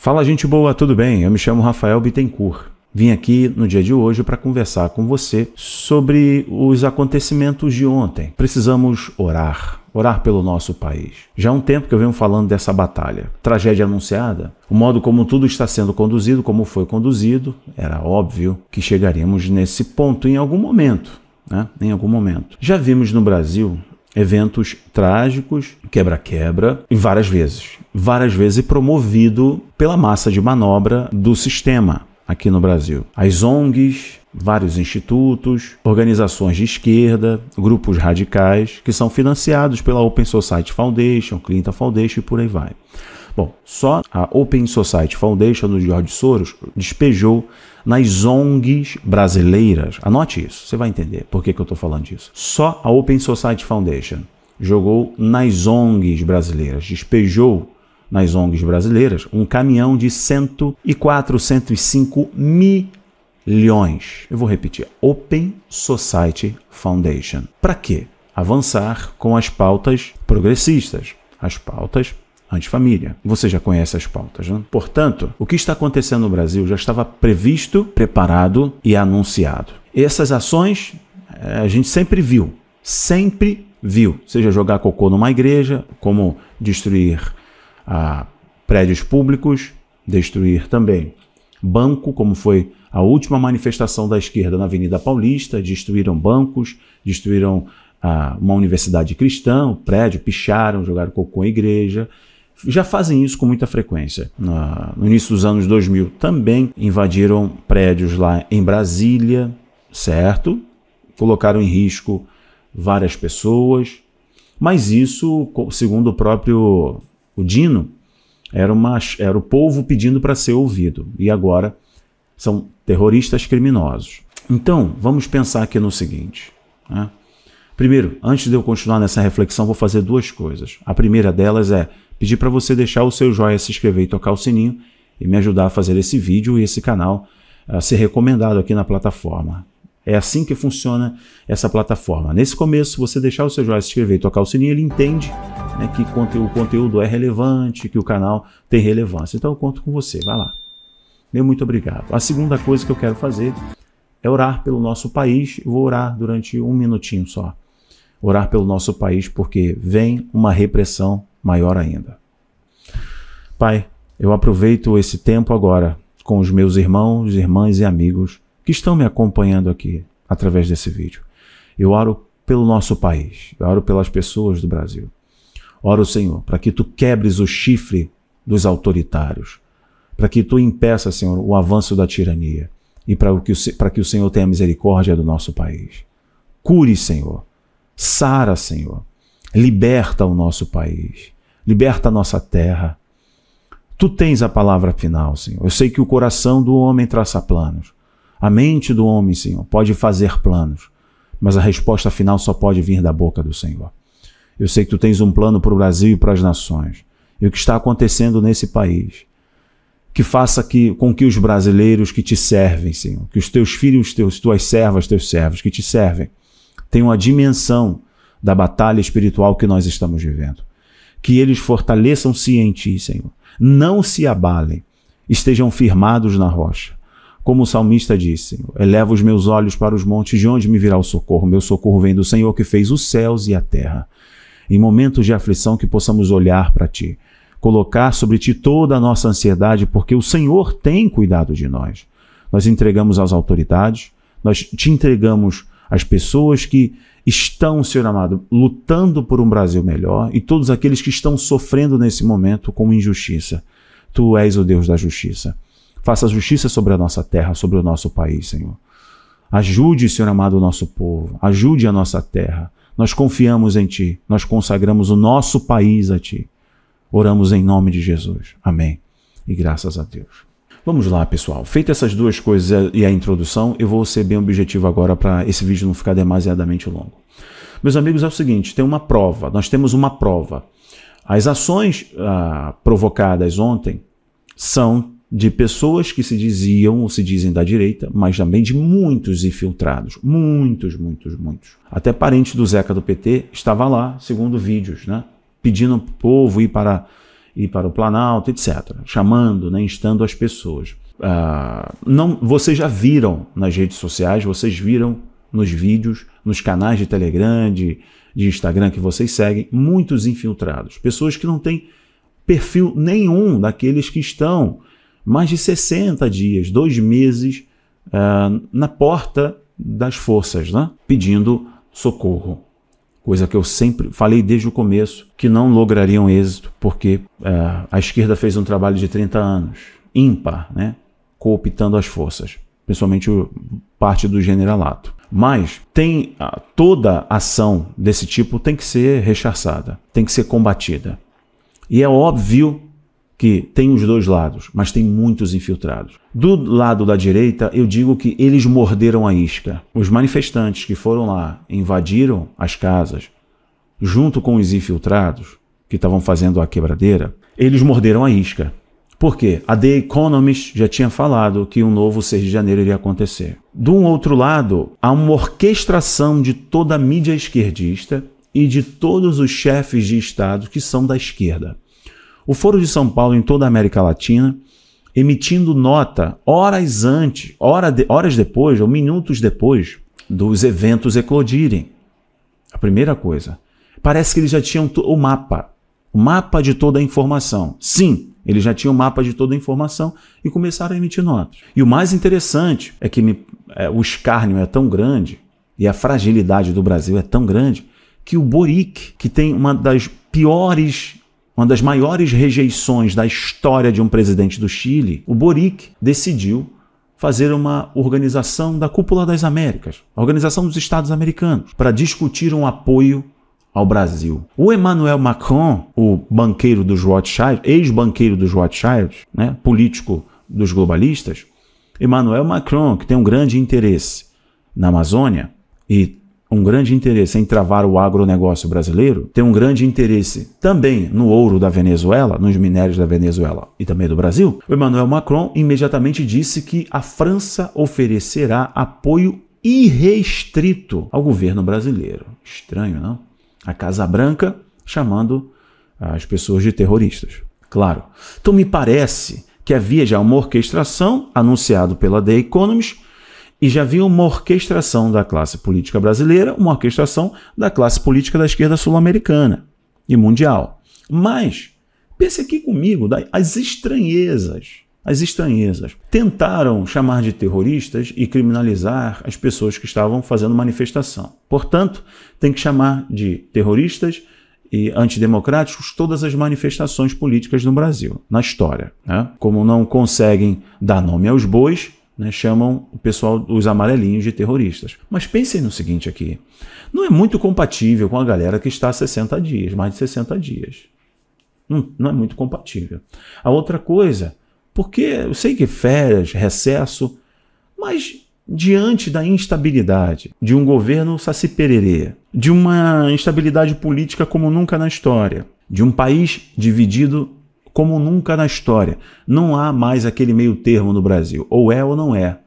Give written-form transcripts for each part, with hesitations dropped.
Fala, gente boa, tudo bem? Eu me chamo Rafael Bittencourt. Vim aqui no dia de hoje para conversar com você sobre os acontecimentos de ontem. Precisamos orar pelo nosso país. Já há um tempo que eu venho falando dessa batalha. Tragédia anunciada, o modo como tudo está sendo conduzido, como foi conduzido, era óbvio que chegaríamos nesse ponto em algum momento, né? Em algum momento. Já vimos no Brasil eventos trágicos, quebra-quebra, e várias vezes promovido pela massa de manobra do sistema aqui no Brasil. As ONGs, vários institutos, organizações de esquerda, grupos radicais que são financiados pela Open Society Foundation, Clinton Foundation e por aí vai. Bom, só a Open Society Foundation do George Soros despejou nas ONGs brasileiras. Anote isso, você vai entender por que eu estou falando disso. Só a Open Society Foundation jogou nas ONGs brasileiras, despejou nas ONGs brasileiras um caminhão de 104, 105 milhões. Eu vou repetir, Open Society Foundation. Para quê? Avançar com as pautas progressistas, as pautas antifamília. Você já conhece as pautas, né? Portanto, o que está acontecendo no Brasil já estava previsto, preparado e anunciado. Essas ações a gente sempre viu, seja jogar cocô numa igreja, como destruir prédios públicos, destruir também banco, como foi a última manifestação da esquerda na Avenida Paulista, destruíram bancos, destruíram uma universidade cristã, o prédio, picharam, jogaram cocô em igreja. Já fazem isso com muita frequência. No início dos anos 2000 também invadiram prédios lá em Brasília, certo? Colocaram em risco várias pessoas, mas isso, segundo o próprio Dino, era o povo pedindo para ser ouvido, e agora são terroristas criminosos. Então, vamos pensar aqui no seguinte, né? Primeiro, antes de eu continuar nessa reflexão, vou fazer duas coisas. A primeira delas é pedir para você deixar o seu joinha, se inscrever e tocar o sininho e me ajudar a fazer esse vídeo e esse canal a ser recomendado aqui na plataforma. É assim que funciona essa plataforma. Nesse começo, você deixar o seu joinha, se inscrever e tocar o sininho, ele entende, né, que o conteúdo é relevante, que o canal tem relevância. Então eu conto com você, vai lá. Meu muito obrigado. A segunda coisa que eu quero fazer é orar pelo nosso país. Eu vou orar durante um minutinho só. Orar pelo nosso país, porque vem uma repressão maior ainda. Pai, eu aproveito esse tempo agora com os meus irmãos, irmãs e amigos que estão me acompanhando aqui através desse vídeo. Eu oro pelo nosso país, eu oro pelas pessoas do Brasil. Oro, Senhor, para que Tu quebres o chifre dos autoritários, para que Tu impeça, Senhor, o avanço da tirania e para que o Senhor tenha misericórdia do nosso país. Cure, Senhor. Sara, Senhor. Liberta o nosso país. Liberta a nossa terra. Tu tens a palavra final, Senhor. Eu sei que o coração do homem traça planos. A mente do homem, Senhor, pode fazer planos, mas a resposta final só pode vir da boca do Senhor. Eu sei que Tu tens um plano para o Brasil e para as nações. E o que está acontecendo nesse país, que faça com que os brasileiros que Te servem, Senhor, que os Teus filhos, Tuas servas, Teus servos que Te servem, tenham a dimensão da batalha espiritual que nós estamos vivendo. Que eles fortaleçam-se em Ti, Senhor. Não se abalem, estejam firmados na rocha. Como o salmista disse, Senhor, eleva os meus olhos para os montes, de onde me virá o socorro? Meu socorro vem do Senhor que fez os céus e a terra. Em momentos de aflição que possamos olhar para Ti, colocar sobre Ti toda a nossa ansiedade, porque o Senhor tem cuidado de nós. Nós entregamos às autoridades, nós Te entregamos às pessoas que estão, Senhor amado, lutando por um Brasil melhor e todos aqueles que estão sofrendo nesse momento com injustiça. Tu és o Deus da justiça. Faça justiça sobre a nossa terra, sobre o nosso país, Senhor. Ajude, Senhor amado, o nosso povo. Ajude a nossa terra. Nós confiamos em Ti. Nós consagramos o nosso país a Ti. Oramos em nome de Jesus. Amém. E graças a Deus. Vamos lá, pessoal. Feitas essas duas coisas e a introdução, eu vou ser bem objetivo agora para esse vídeo não ficar demasiadamente longo. Meus amigos, é o seguinte, tem uma prova. Nós temos uma prova. As ações provocadas ontem são de pessoas que se diziam ou se dizem da direita, mas também de muitos infiltrados. Muitos. Até parente do Zeca do PT estava lá, segundo vídeos, né? Pedindo para o povo ir para ir para o Planalto, etc. Chamando, né, instando as pessoas. Não, vocês já viram nas redes sociais, vocês viram nos vídeos, nos canais de Telegram, de Instagram que vocês seguem, muitos infiltrados. Pessoas que não têm perfil nenhum daqueles que estão mais de 60 dias, 2 meses, na porta das forças, né, pedindo socorro. Coisa que eu sempre falei desde o começo, que não lograriam êxito, porque a esquerda fez um trabalho de 30 anos, ímpar, né, cooptando as forças, principalmente parte do generalato. Mas toda ação desse tipo tem que ser rechaçada, tem que ser combatida. E é óbvio que tem os dois lados, mas tem muitos infiltrados. Do lado da direita, eu digo que eles morderam a isca. Os manifestantes que foram lá, invadiram as casas, junto com os infiltrados, que estavam fazendo a quebradeira, eles morderam a isca. Por quê? A The Economist já tinha falado que um novo 6 de janeiro iria acontecer. Do outro lado, há uma orquestração de toda a mídia esquerdista e de todos os chefes de Estado que são da esquerda. O Foro de São Paulo, em toda a América Latina, emitindo nota horas antes, horas depois ou minutos depois dos eventos eclodirem. A primeira coisa. Parece que eles já tinham o mapa de toda a informação. Sim, eles já tinham o mapa de toda a informação e começaram a emitir notas. E o mais interessante é que o escárnio é tão grande e a fragilidade do Brasil é tão grande que o Boric, que tem uma das maiores rejeições da história de um presidente do Chile, o Boric decidiu fazer uma organização da Cúpula das Américas, a Organização dos Estados Americanos, para discutir um apoio ao Brasil. O Emmanuel Macron, o banqueiro dos Rothschild, ex-banqueiro dos Rothschild, né, político dos globalistas, Emmanuel Macron, que tem um grande interesse na Amazônia e um grande interesse em travar o agronegócio brasileiro, tem um grande interesse também no ouro da Venezuela, nos minérios da Venezuela e também do Brasil, o Emmanuel Macron imediatamente disse que a França oferecerá apoio irrestrito ao governo brasileiro. Estranho, não? A Casa Branca chamando as pessoas de terroristas. Claro. Então me parece que havia já uma orquestração anunciada pela The Economist e já havia uma orquestração da classe política brasileira, uma orquestração da classe política da esquerda sul-americana e mundial. Mas pense aqui comigo, as estranhezas. As estranhezas tentaram chamar de terroristas e criminalizar as pessoas que estavam fazendo manifestação. Portanto, tem que chamar de terroristas e antidemocráticos todas as manifestações políticas no Brasil, na história, né? Como não conseguem dar nome aos bois, né, chamam o pessoal, os amarelinhos, de terroristas. Mas pensem no seguinte aqui, não é muito compatível com a galera que está há 60 dias, mais de 60 dias. Não é muito compatível. A outra coisa... Porque eu sei que férias, recesso, mas diante da instabilidade de um governo saci-pererê, de uma instabilidade política como nunca na história, de um país dividido como nunca na história, não há mais aquele meio termo no Brasil, ou é ou não é.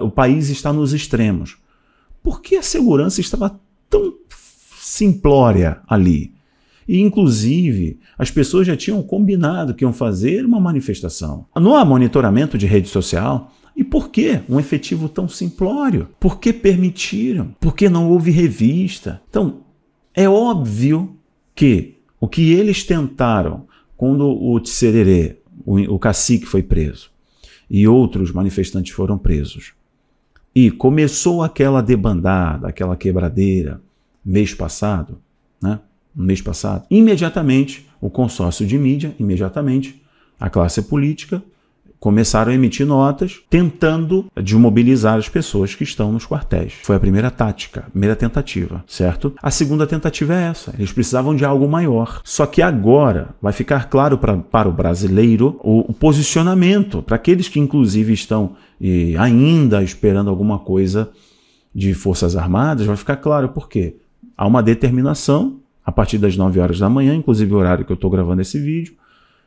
O país está nos extremos. Por que a segurança estava tão simplória ali? E, inclusive, as pessoas já tinham combinado que iam fazer uma manifestação. Não há monitoramento de rede social. E por que um efetivo tão simplório? Por que permitiram? Por que não houve revista? Então, é óbvio que o que eles tentaram quando o Tsererê, o cacique, foi preso e outros manifestantes foram presos, e começou aquela debandada, aquela quebradeira mês passado, né? No mês passado, imediatamente o consórcio de mídia, imediatamente a classe política começaram a emitir notas tentando desmobilizar as pessoas que estão nos quartéis. Foi a primeira tática, a primeira tentativa, certo? A segunda tentativa é essa, eles precisavam de algo maior. Só que agora vai ficar claro para o brasileiro o posicionamento, para aqueles que inclusive estão ainda esperando alguma coisa de Forças Armadas, vai ficar claro por quê. Há uma determinação a partir das 9 horas da manhã, inclusive o horário que eu estou gravando esse vídeo,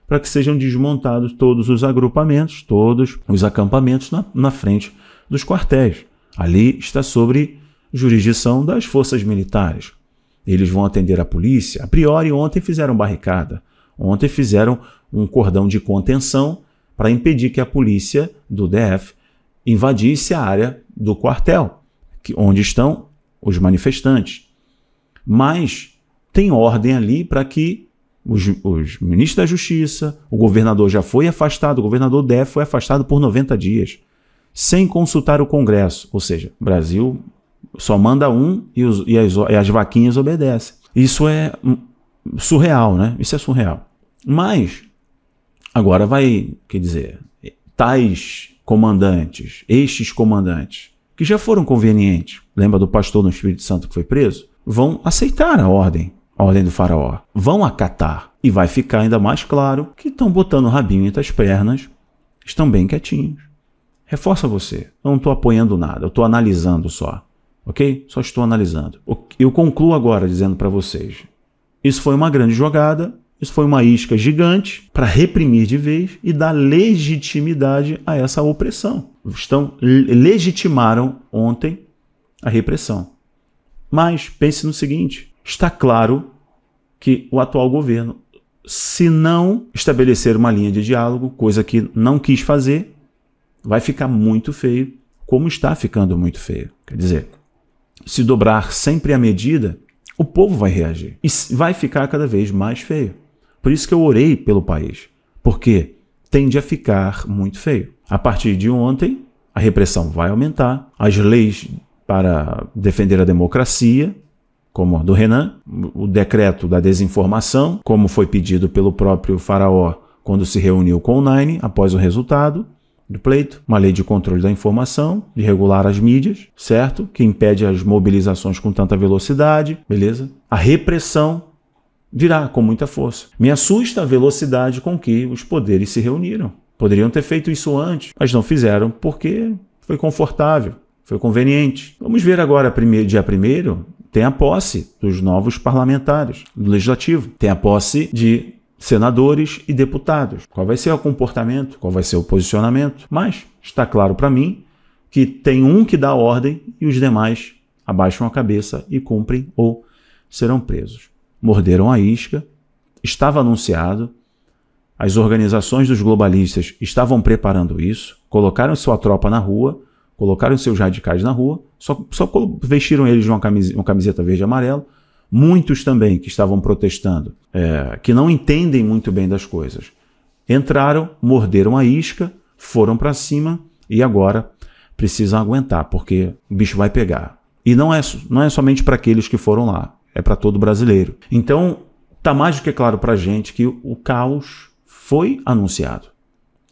para que sejam desmontados todos os agrupamentos, todos os acampamentos na frente dos quartéis. Ali está sobre jurisdição das forças militares. Eles vão atender a polícia. A priori, ontem fizeram barricada. Ontem fizeram um cordão de contenção para impedir que a polícia do DF invadisse a área do quartel, onde estão os manifestantes. Mas tem ordem ali para que os ministros da Justiça, o governador já foi afastado, o governador do DF foi afastado por 90 dias, sem consultar o Congresso. Ou seja, o Brasil só manda um e as vaquinhas obedecem. Isso é surreal, né? Isso é surreal. Mas agora vai, quer dizer, tais comandantes, estes comandantes, que já foram convenientes, lembra do pastor no Espírito Santo que foi preso? Vão aceitar a ordem do faraó, vão acatar. E vai ficar ainda mais claro que estão botando o rabinho entre as pernas, estão bem quietinhos. Reforça você, eu não estou apoiando nada, eu estou analisando só, ok? Só estou analisando. Eu concluo agora dizendo para vocês, isso foi uma grande jogada, isso foi uma isca gigante para reprimir de vez e dar legitimidade a essa opressão. Legitimaram ontem a repressão. Mas pense no seguinte, está claro que o atual governo, se não estabelecer uma linha de diálogo, coisa que não quis fazer, vai ficar muito feio, como está ficando muito feio. Quer dizer, se dobrar sempre a medida, o povo vai reagir e vai ficar cada vez mais feio. Por isso que eu orei pelo país, porque tende a ficar muito feio. A partir de ontem, a repressão vai aumentar, as leis para defender a democracia, como a do Renan, o decreto da desinformação, como foi pedido pelo próprio faraó quando se reuniu com o Nine após o resultado do pleito, uma lei de controle da informação, de regular as mídias, certo? Que impede as mobilizações com tanta velocidade, beleza? A repressão virá com muita força. Me assusta a velocidade com que os poderes se reuniram. Poderiam ter feito isso antes, mas não fizeram porque foi confortável, foi conveniente. Vamos ver agora, dia 1º, tem a posse dos novos parlamentares do Legislativo, tem a posse de senadores e deputados. Qual vai ser o comportamento? Qual vai ser o posicionamento? Mas está claro para mim que tem um que dá ordem e os demais abaixam a cabeça e cumprem ou serão presos. Morderam a isca, estava anunciado, as organizações dos globalistas estavam preparando isso, colocaram sua tropa na rua, colocaram seus radicais na rua, só vestiram eles de uma camiseta verde e amarelo. Muitos também que estavam protestando, que não entendem muito bem das coisas, entraram, morderam a isca, foram para cima e agora precisam aguentar, porque o bicho vai pegar. E não é somente para aqueles que foram lá, é para todo brasileiro. Então, está mais do que claro para a gente que o caos foi anunciado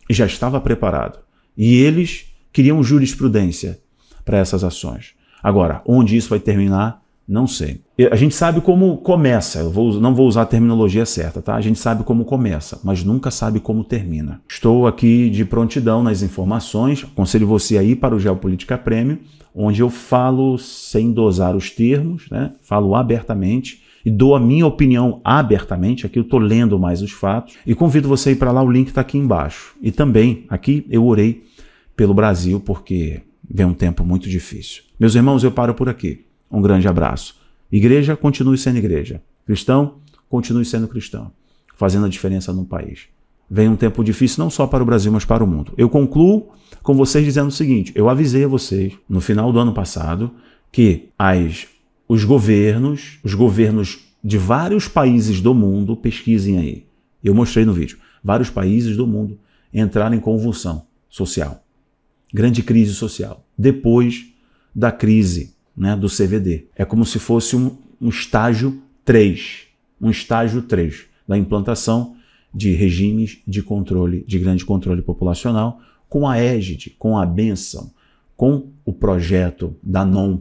e já estava preparado. E eles queriam jurisprudência para essas ações. Agora, onde isso vai terminar, não sei. A gente sabe como começa, não vou usar a terminologia certa, tá? A gente sabe como começa, mas nunca sabe como termina. Estou aqui de prontidão nas informações, aconselho você a ir para o Geopolítica Premium, onde eu falo sem dosar os termos, né? Falo abertamente e dou a minha opinião abertamente, aqui eu estou lendo mais os fatos, e convido você a ir para lá, o link está aqui embaixo. E também, aqui eu orei pelo Brasil, porque vem um tempo muito difícil. Meus irmãos, eu paro por aqui. Um grande abraço. Igreja, continue sendo igreja. Cristão, continue sendo cristão. Fazendo a diferença no país. Vem um tempo difícil não só para o Brasil, mas para o mundo. Eu concluo com vocês dizendo o seguinte, eu avisei a vocês no final do ano passado que os governos de vários países do mundo, pesquisem aí, eu mostrei no vídeo, vários países do mundo entraram em convulsão social. Grande crise social. Depois da crise, né, do CVD. É como se fosse um estágio 3. Um estágio 3 da implantação de regimes de controle, de grande controle populacional, com a égide, com a bênção, com o projeto da NOM,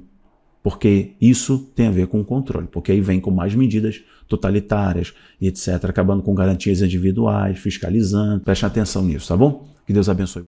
porque isso tem a ver com o controle, porque aí vem com mais medidas totalitárias e etc., acabando com garantias individuais, fiscalizando. Preste atenção nisso, tá bom? Que Deus abençoe.